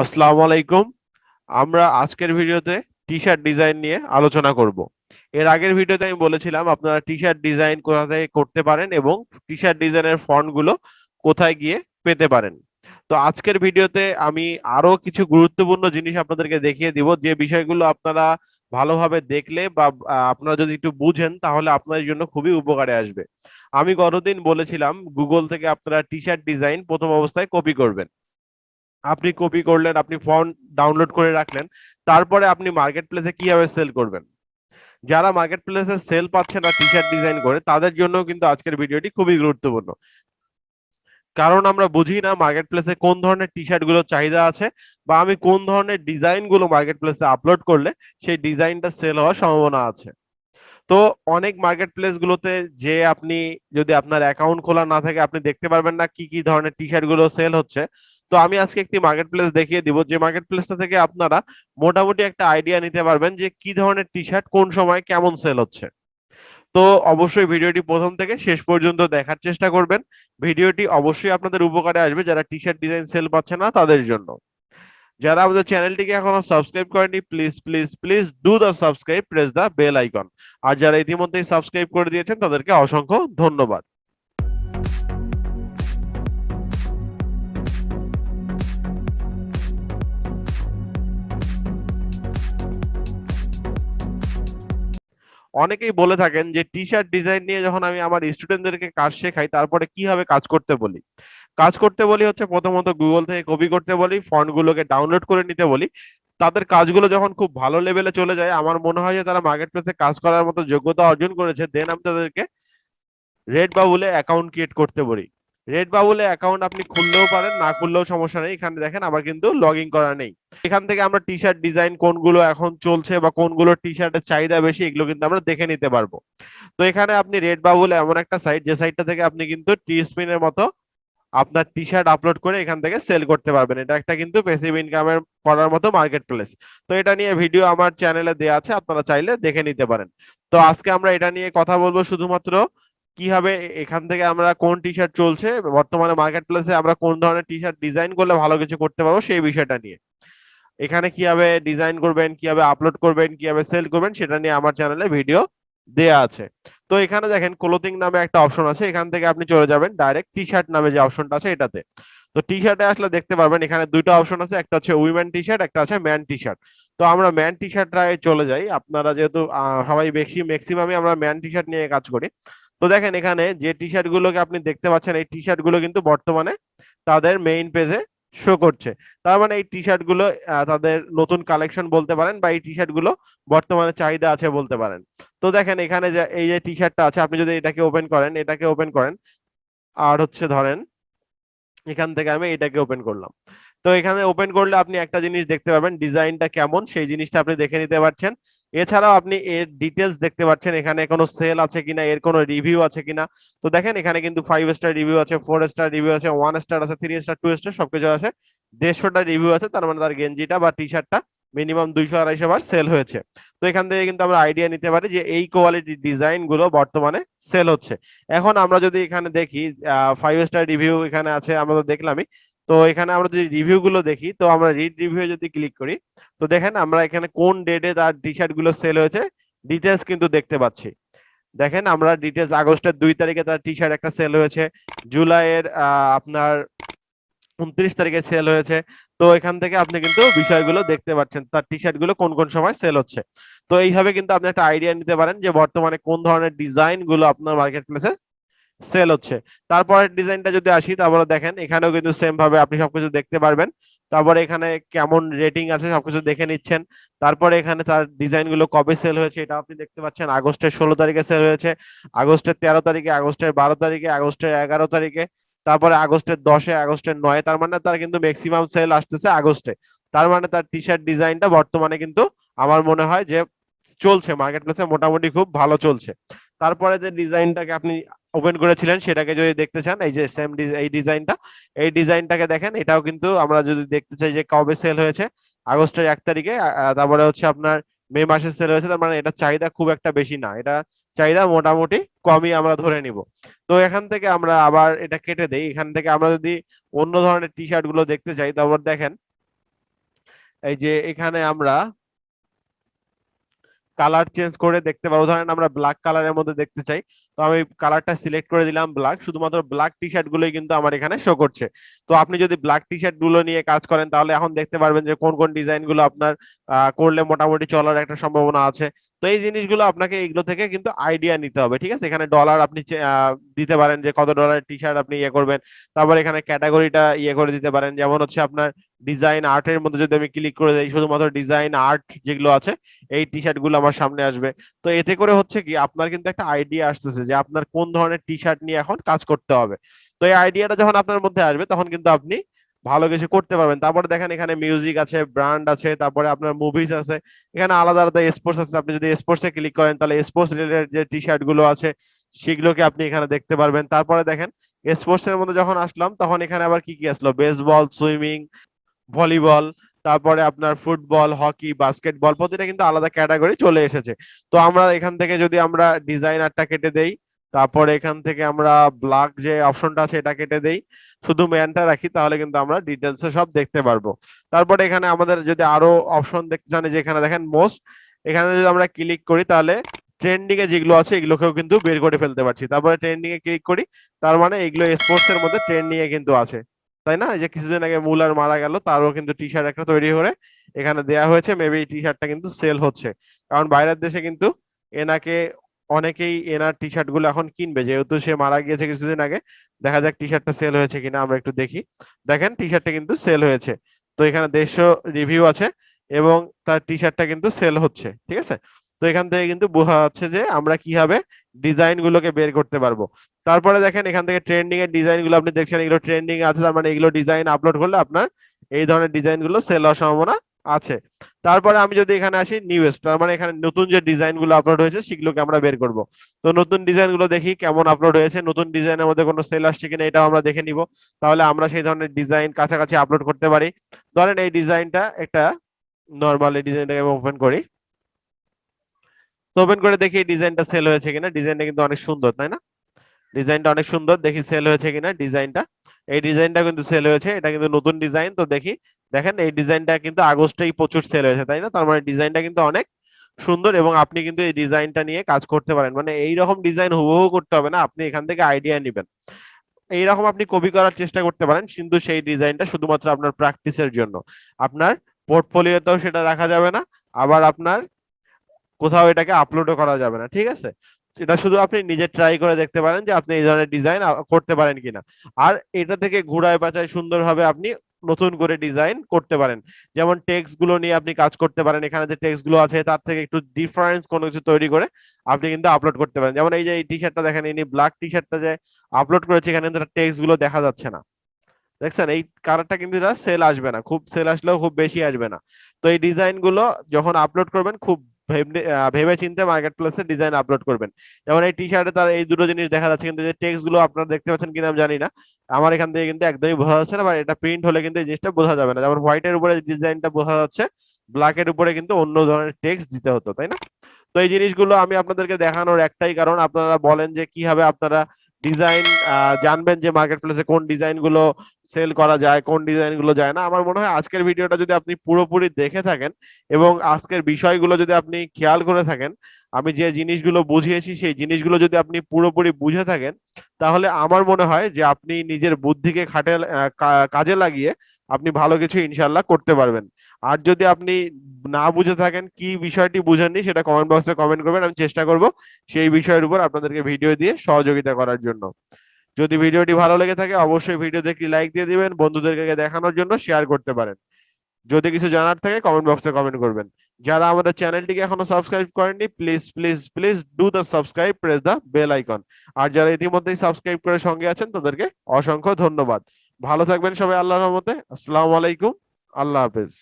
আসসালামু আলাইকুম। আমরা আজকের ভিডিওতে টি শার্ট ডিজাইন নিয়ে আলোচনা করব। এর আগের ভিডিওতে আমি বলেছিলাম আপনারা টি শার্ট ডিজাইন কোথা থেকে করতে পারেন এবং টি শার্ট ডিজাইনের ফন্ট গুলো কোথায় গিয়ে পেতে পারেন। তো আজকের ভিডিওতে আমি আরো কিছু গুরুত্বপূর্ণ জিনিস আপনাদেরকে দেখিয়ে দিব, যে বিষয়গুলো আপনারা ভালোভাবে দেখলে বা আপনারা যদি একটু বুঝেন তাহলে আপনাদের জন্য খুবই উপকারে আসবে। আমি গতদিন বলেছিলাম গুগল থেকে আপনারা টি শার্ট ডিজাইন প্রথম অবস্থায় কপি করবেন। আপনি কপি করলেন, আপনি ফন্ট ডাউনলোড করে রাখলেন, তারপরে আপনি মার্কেট প্লেসে কিভাবে সেল করবেন। যারা মার্কেট প্লেসে সেল পাচ্ছে না টি শার্ট ডিজাইন করে, তাদের জন্য কিন্তু আজকের ভিডিওটি খুবই গুরুত্বপূর্ণ। কারণ আমরা বুঝি না মার্কেট প্লেসে কোন ধরনের টি শার্ট গুলো চাহিদা আছে, বা আমি কোন ধরনের ডিজাইন গুলো মার্কেট প্লেসে আপলোড করলে সেই ডিজাইনটা সেল হওয়ার সম্ভাবনা আছে। তো অনেক মার্কেট প্লেস গুলোতে যে আপনি যদি আপনার অ্যাকাউন্ট খোলা না থাকে আপনি দেখতে পারবেন না কি কি ধরনের টি শার্ট গুলো সেল হচ্ছে। তো আমি আজকে একটি মার্কেট প্লেস দেখিয়ে দিব, যে মার্কেট প্লেসটা থেকে আপনারা মোটামুটি একটা আইডিয়া নিতে পারবেন যে কি ধরনের টি শার্ট কোন সময় কেমন সেল হচ্ছে। তো অবশ্যই ভিডিওটি প্রথম থেকে শেষ পর্যন্ত দেখার চেষ্টা করবেন। ভিডিওটি অবশ্যই আপনাদের উপকারে আসবে যারা টি শার্ট ডিজাইন সেল পাচ্ছে না তাদের জন্য। যারা আমাদের চ্যানেলটিকে এখনো সাবস্ক্রাইব করেনি, please please please do the subscribe, press the bell icon. আর যারা ইতিমধ্যেই সাবস্ক্রাইব করে দিয়েছেন তাদেরকে অসংখ্য ধন্যবাদ। অনেকেই বলে থাকেন যে টি শার্ট ডিজাইন নিয়ে যখন আমি আমার স্টুডেন্টদেরকে কাজ শেখাই তারপরে কিভাবে কাজ করতে বলি। কাজ করতে বলি হচ্ছে প্রথমত গুগল থেকে কপি করতে বলি, ফন্ট গুলোকে ডাউনলোড করে নিতে বলি। তাদের কাজগুলো যখন খুব ভালো লেভেলে চলে যায়, আমার মনে হয় যে তারা মার্কেট প্লেসে কাজ করার মতো যোগ্যতা অর্জন করেছে, দেন আমি তাদেরকে রেড বাবুলে অ্যাকাউন্ট ক্রিয়েট করতে বলি। রেড বাবুলে অ্যাকাউন্ট আপনি খুললেও পারেন, না খুললেও সমস্যা নেই। এখানে দেখেন আমার কিন্তু লগ ইন করা নেই। এখান থেকে আমরা টি শার্ট ডিজাইন কোনগুলো এখন চলছে বা কোনগুলো টি শার্টের চাহিদা বেশি এগুলো কিন্তু আমরা দেখে নিতে পারবো। তো এখানে আপনি রেড বাবুল এমন একটা সাইট, যে সাইটটা থেকে আপনি কিন্তু টি স্পিনের মতো আপনার টি শার্ট আপলোড করে এখান থেকে সেল করতে পারবেন। এটা একটা কিন্তু প্যাসিভ ইনকামের করার মতো মার্কেট প্লেস। তো এটা নিয়ে ভিডিও আমার চ্যানেলে দেওয়া আছে, আপনারা চাইলে দেখে নিতে পারেন। তো আজকে আমরা এটা নিয়ে কথা বলবো শুধুমাত্র কিভাবে এখান থেকে আমরা কোন টি শার্ট চলছে বর্তমানে মার্কেট প্লেসে, আমরা কোন ধরনের টি শার্ট ডিজাইন করলে ভালো কিছু করতে পারবো সেই বিষয়টা নিয়ে। এখানে কিভাবে ডিজাইন করবেন, কিভাবে আপলোড করবেন, কিভাবে সেল করবেন সেটা নিয়ে আমার চ্যানেলে ভিডিও দেয়া আছে। তো এখানে দেখেন ক্লোথিং নামে একটা অপশন আছে, এখান থেকে আপনি চলে যাবেন ডাইরেক্ট টি শার্ট নামে যে অপশনটা আছে এটাতে। তো টি শার্টে আসলে দেখতে পারবেন এখানে দুইটা অপশন আছে, একটা হচ্ছে উইমেন টি শার্ট, একটা আছে ম্যান টি শার্ট। তো আমরা ম্যান টি শার্টটায় চলে যাই। আপনারা যেহেতু সবাই বেশি ম্যাক্সিমামই আমরা ম্যান টি শার্ট নিয়ে কাজ করি। তো দেখেন এখানে যে টি শার্ট গুলোকে আপনি দেখতে পাচ্ছেন, এই টি শার্ট গুলো কিন্তু বর্তমানে তাদের মেইন পেজে শো করছে। তার মানে এই টি শার্ট গুলো তাদের নতুন কালেকশন বলতে পারেন, বা এই টি শার্ট গুলো বর্তমানে চাহিদা আছে বলতে পারেন। তো দেখেন এখানে যে এই যে টি শার্টটা আছে, আপনি যদি এটাকে ওপেন করেন, এটাকে ওপেন করেন, আর হচ্ছে ধরেন এখান থেকে আমি এটাকে ওপেন করলাম। তো এখানে ওপেন করলে আপনি একটা জিনিস দেখতে পাবেন, ডিজাইনটা কেমন সেই জিনিসটা আপনি দেখে নিতে পারছেন। এছাড়াও আপনি এর ডিটেলস দেখতে পাচ্ছেন, এখানে কোনো সেল আছে কিনা, এর কোনো রিভিউ আছে কিনা। তো দেখেন এখানে কিন্তু 5 স্টার রিভিউ আছে, 4 স্টার রিভিউ আছে, 1 স্টার আছে, 3 স্টার, 2 স্টার সবকিছু আছে। 150টা রিভিউ আছে, তার মানে তার গেঞ্জিটা বা টি শার্টটা মিনিমাম 200-250 বার সেল হয়েছে। তো এখান থেকে কিন্তু আমরা আইডিয়া নিতে পারি যে এই কোয়ালিটির ডিজাইন গুলো বর্তমানে সেল হচ্ছে। এখন আমরা যদি এখানে দেখি 5 স্টার রিভিউ এখানে আছে, আমরা তো দেখলামই। তো এখানে আমরা যদি রিভিউ গুলো দেখি, তো আমরা রিড রিভিউ যদি ক্লিক করি, তো দেখেন আমরা এখানে কোন ডেটে তার টি শার্ট গুলো সেল হয়েছে ডিটেলস কিন্তু দেখতে পাচ্ছি। দেখেন আমরা ডিটেলস আগস্টের 2 তারিখে তার টি শার্ট একটা সেল হয়েছে, জুলাইয়ের আপনার 29 তারিখে সেল হয়েছে। তো এখান থেকে আপনি কিন্তু বিষয়গুলো দেখতে পাচ্ছেন তার টি শার্ট গুলো কোন কোন সময় সেল হচ্ছে। তো এইভাবে কিন্তু আপনি একটা আইডিয়া নিতে পারেন যে বর্তমানে কোন ধরনের ডিজাইন গুলো আপনার মার্কেট প্লেসে সেল হচ্ছে। তারপরের ডিজাইনটা যদি আসি, তারপরে দেখেন এখানেও কিন্তু সেম ভাবে আপনি সবকিছু দেখতে পারবেন। তারপরে এখানে কেমন রেটিং আছে সবকিছু দেখে নিচ্ছেন। তারপরে এখানে তার ডিজাইন গুলো কবে সেল হয়েছে এটা আপনি দেখতে পাচ্ছেন, আগস্টের 16 তারিখে সেল হয়েছে, আগস্টের 13 তারিখে, আগস্টের 12 তারিখে, আগস্টের 11 তারিখে, তারপরে আগস্টের 10-এ, আগস্টের 9-এ। তার মানে তার কিন্তু ম্যাক্সিমাম সেল আসতেছে আগস্টে। তার মানে তার টি শার্ট ডিজাইনটা বর্তমানে কিন্তু আমার মনে হয় যে চলছে মার্কেট প্লেসে, মোটামুটি খুব ভালো চলছে। তারপরে যে ডিজাইনটাকে আপনি ওপেন করেছিলেন সেটাকে যদি দেখতে চান, এই যে সেম এই ডিজাইনটা, এই ডিজাইনটাকে দেখেন, এটাও কিন্তু আমরা যদি দেখতে চাই যে কবে সেল হয়েছে, আগস্টের 1 তারিখে, তারপরে হচ্ছে আপনার মে মাসে সেল হয়েছে। তার মানে এটা চাহিদা খুব একটা বেশি না, এটা চাহিদা মোটামুটি কমই আমরা ধরে নিব। তো এখান থেকে আমরা আবার এটা কেটে দেই, এখান থেকে আমরা যদি অন্য ধরনের টি শার্ট গুলো দেখতে চাই, তারপর দেখেন এই যে এখানে আমরা কালার চেঞ্জ করে দেখতে পারবো। ধরেন আমরা ব্ল্যাক কালারের মধ্যে দেখতে চাই, তো আমি কালারটা সিলেক্ট করে দিলাম ব্ল্যাক, শুধুমাত্র ব্ল্যাক টি শার্ট গুলোই কিন্তু আমার এখানে শো করছে। তো আপনি যদি ব্ল্যাক টি শার্ট গুলো নিয়ে কাজ করেন তাহলে এখন দেখতে পারবেন যে কোন কোন ডিজাইন গুলো আপনার করলে মোটামুটি চলার একটা সম্ভাবনা আছে। তো এই জিনিসগুলো আপনাকে এইগুলো থেকে কিন্তু আইডিয়া নিতে হবে, ঠিক আছে। এখানে ডলার আপনি দিতে পারেন যে কত ডলারের টি শার্ট আপনি ইয়ে করবেন। তারপর এখানে ক্যাটাগরিটা ইয়ে করে দিতে পারেন, যেমন হচ্ছে আপনার ডিজাইন আর্টের মধ্যে যদি আমি ক্লিক করে দিই, শুধুমাত্র ডিজাইন আর্ট যেগুলো আছে এই টি শার্ট গুলো আমার সামনে আসবে। তো এতে করে হচ্ছে কি আপনার কিন্তু একটা আইডিয়া আসতেছে যে আপনার কোন ধরনের টি শার্ট নিয়ে এখন কাজ করতে হবে। তো এই আইডিয়াটা যখন আপনার মধ্যে আসবে তখন কিন্তু আপনি ভালো কিছু করতে পারবেন। তারপরে দেখেন এখানে মিউজিক আছে, ব্র্যান্ড আছে, তারপরে আপনার মুভিজ আছে, এখানে আলাদা আলাদা স্পোর্টস আছে। আপনি যদি স্পোর্টস এ ক্লিক করেন তাহলে স্পোর্টস রিলেটেড যে টি শার্ট গুলো আছে সেগুলোকে আপনি এখানে দেখতে পারবেন। তারপরে দেখেন স্পোর্টস এর মধ্যে যখন আসলাম তখন এখানে আবার কি কি আসলো, বেসবল, সুইমিং, ভলিবল, তারপরে আপনার ফুটবল, হকি, বাস্কেটবল, প্রতিটা কিন্তু আলাদা ক্যাটাগরি চলে এসেছে। তো আমরা এখান থেকে যদি আমরা ডিজাইনারটা কেটে দেই, তারপরে এখান থেকে আমরা ব্ল্যাক যে অপশনটা আছে এটা কেটে দেই, শুধু ম্যানটা রাখি, তাহলে কিন্তু আমরা ডিটেলসে সব দেখতে পারবো। তারপরে এখানে আমাদের যদি আরো অপশন দেখতে চান, যে এখানে দেখেন মোস্ট, এখানে যদি আমরা ক্লিক করি তাহলে ট্রেন্ডিং এ যেগুলো আছে এগুলোকেও কিন্তু বের করে ফেলতে পারছি। তারপরে ট্রেন্ডিং এ ক্লিক করি, তার মানে এগুলো স্পোর্টস এর মধ্যে ট্রেন্ডিং এ কিন্তু আছে, তাই না। এই যে কিছুদিন আগে মুলার মারা গেল, তারও কিন্তু টি শার্ট একটা তৈরি করে এখানে দেয়া হয়েছে, মেবি টি শার্টটা কিন্তু সেল হচ্ছে। কারণ বাইরের দেশে কিন্তু এনাকে অনেকেই এনার টি শার্ট গুলো এখন কিনবে, যেহেতু সে মারা গিয়েছে কিছুদিন আগে। দেখা যাক টি শার্টটা সেল হয়েছে কিনা, আমরা একটু দেখি। দেখেন টি শার্টটা কিন্তু সেল হয়েছে। তো এখানে 150 রিভিউ আছে এবং তার টি শার্টটা কিন্তু সেল হচ্ছে, ঠিক আছে। তো এখান থেকে কিন্তু বোঝা যাচ্ছে যে আমরা কিভাবে ডিজাইন গুলোকে বের করতে পারবো। তারপরে দেখেন এখান থেকে ট্রেন্ডিং এর ডিজাইন গুলো আপনি দেখছেন, এগুলো ট্রেন্ডিং আছে, তার মানে এগুলো ডিজাইন আপলোড করলে আপনার এই ধরনের ডিজাইন গুলো সেল হওয়ার সম্ভাবনা আছে। তারপরে আমি যদি এখানে আসি নিউয়েস্ট, তার মানে এখানে নতুন যে ডিজাইন গুলো আপলোড হয়েছে সেগুলোকে আমরা বের করব। তো নতুন ডিজাইন গুলো দেখি কেমন আপলোড হয়েছে, নতুন ডিজাইনের মধ্যে কোনো সেল আসছে কিনা এটাও আমরা দেখে নিব। তাহলে আমরা সেই ধরনের ডিজাইন কাছাকাছি আপলোড করতে পারি। ধরেন এই ডিজাইনটা একটা নর্মাল, এই ডিজাইনটাকে আমি ওপেন করি। তো ওপেন করে দেখি এই ডিজাইনটা সেল হয়েছে কিনা। ডিজাইনটা কিন্তু অনেক সুন্দর, তাই না। ডিজাইনটা অনেক সুন্দর, দেখি সেল হয়েছে কিনা ডিজাইনটা। এই ডিজাইনটা কিন্তু সেল হয়েছে, এটা কিন্তু নতুন ডিজাইন। তো দেখি, দেখেন এই ডিজাইনটা কিন্তু আগস্টেই প্রচুর সেল হয়েছে, তাই না। তার মানে ডিজাইনটা কিন্তু অনেক সুন্দর এবং আপনি কিন্তু এই ডিজাইনটা নিয়ে কাজ করতে পারেন। মানে এইরকম ডিজাইন হুবহু করতে হবে না, আপনি এখান থেকে আইডিয়া নেবেন। এইরকম আপনি কপি করার চেষ্টা করতে পারেন, কিন্তু সেই ডিজাইনটা শুধুমাত্র আপনার প্র্যাকটিসের জন্য। আপনার পোর্টফোলিওতেও সেটা রাখা যাবে না, আবার আপনার কোথাও এটাকে আপলোডও করা যাবে না, ঠিক আছে। এটা শুধু আপনি নিজে ট্রাই করে দেখতে পারেন যে আপনি এই ধরনের ডিজাইন করতে পারেন কিনা। আর এটা থেকে ঘুরায় পেঁচায় সুন্দরভাবে আপনি নতুন করে ডিজাইন করতে পারেন। যেমন টেক্সট গুলো নিয়ে আপনি কাজ করতে পারেন, এখানে যে টেক্সট গুলো আছে তার থেকে একটু ডিফারেন্স কোনো কিছু তৈরি করে আপনি কিন্তু আপলোড করতে পারেন। যেমন এই যে এই টি শার্টটা দেখেন, ইনি ব্ল্যাক টি শার্টটা যে আপলোড করেছে এখানে কিন্তু টেক্সট গুলো দেখা যাচ্ছে না, দেখছেন। এই কালারটা কিন্তু এটা সেল আসবে না, খুব সেল আসলেও খুব বেশি আসবে না। তো এই ডিজাইন গুলো যখন আপলোড করবেন খুব ভেবে চিন্তে মার্কেট প্লেসে ডিজাইন আপলোড করবেন। যেমন এই টি শার্টে তার এই দুটো জিনিস দেখা যাচ্ছে, কিন্তু যে টেক্সট গুলো আপনারা দেখতে পাচ্ছেন কিনা আমি জানি না, আমার এখান থেকে কিন্তু একদমই বোঝা যাচ্ছে না, বা এটা প্রিন্ট হলে কিন্তু এই জিনিসটা বোঝা যাবে না। যেমন হোয়াইটের উপরে ডিজাইনটা বোঝা যাচ্ছে, ব্ল্যাক এর উপরে কিন্তু অন্য ধরনের টেক্সট দিতে হতো, তাই না। তো এই জিনিসগুলো আমি আপনাদেরকে দেখানোর একটাই কারণ, আপনারা বলেন যে কিভাবে আপনারা ডিজাইন জানবেন যে মার্কেট প্লেসে কোন ডিজাইন গুলো সেল করা যায়, কোন ডিজাইন গুলো যায় না। আমার মনে হয় আজকের ভিডিওটা যদি আপনি পুরোপুরি দেখে থাকেন এবং আজকের বিষয়গুলো যদি আপনি খেয়াল করে থাকেন, আমি যে জিনিসগুলো বুঝিয়েছি সেই জিনিসগুলো যদি আপনি পুরোপুরি বুঝে থাকেন, তাহলে আমার মনে হয় যে আপনি নিজের বুদ্ধিকে খাটে কাজে লাগিয়ে আপনি ভালো কিছু ইনশাল্লাহ করতে পারবেন। আর যদি আপনি না বুঝে থাকেন, কি বিষয়টি বুঝেননি সেটা কমেন্ট বক্সে কমেন্ট করবেন, আমি চেষ্টা করব সেই বিষয়ের উপর আপনাদেরকে ভিডিও দিয়ে সহযোগিতা করার জন্য। যদি ভিডিওটি ভালো লেগে থাকে অবশ্যই ভিডিওতে একটি লাইক দিয়ে দিবেন, বন্ধুদেরকে দেখানোর জন্য শেয়ার করতে পারেন। যদি কিছু জানার থাকে কমেন্ট বক্সে কমেন্ট করবেন। যারা আমাদের চ্যানেলটিকে এখনো সাবস্ক্রাইব করেননি, please please please do the subscribe, press the bell icon. আর যারা ইতিমধ্যেই সাবস্ক্রাইব করে সঙ্গে আছেন তাদেরকে অসংখ্য ধন্যবাদ। ভালো থাকবেন সবাই আল্লাহর রহমতে। আসসালামু আলাইকুম, আল্লাহ হাফেজ।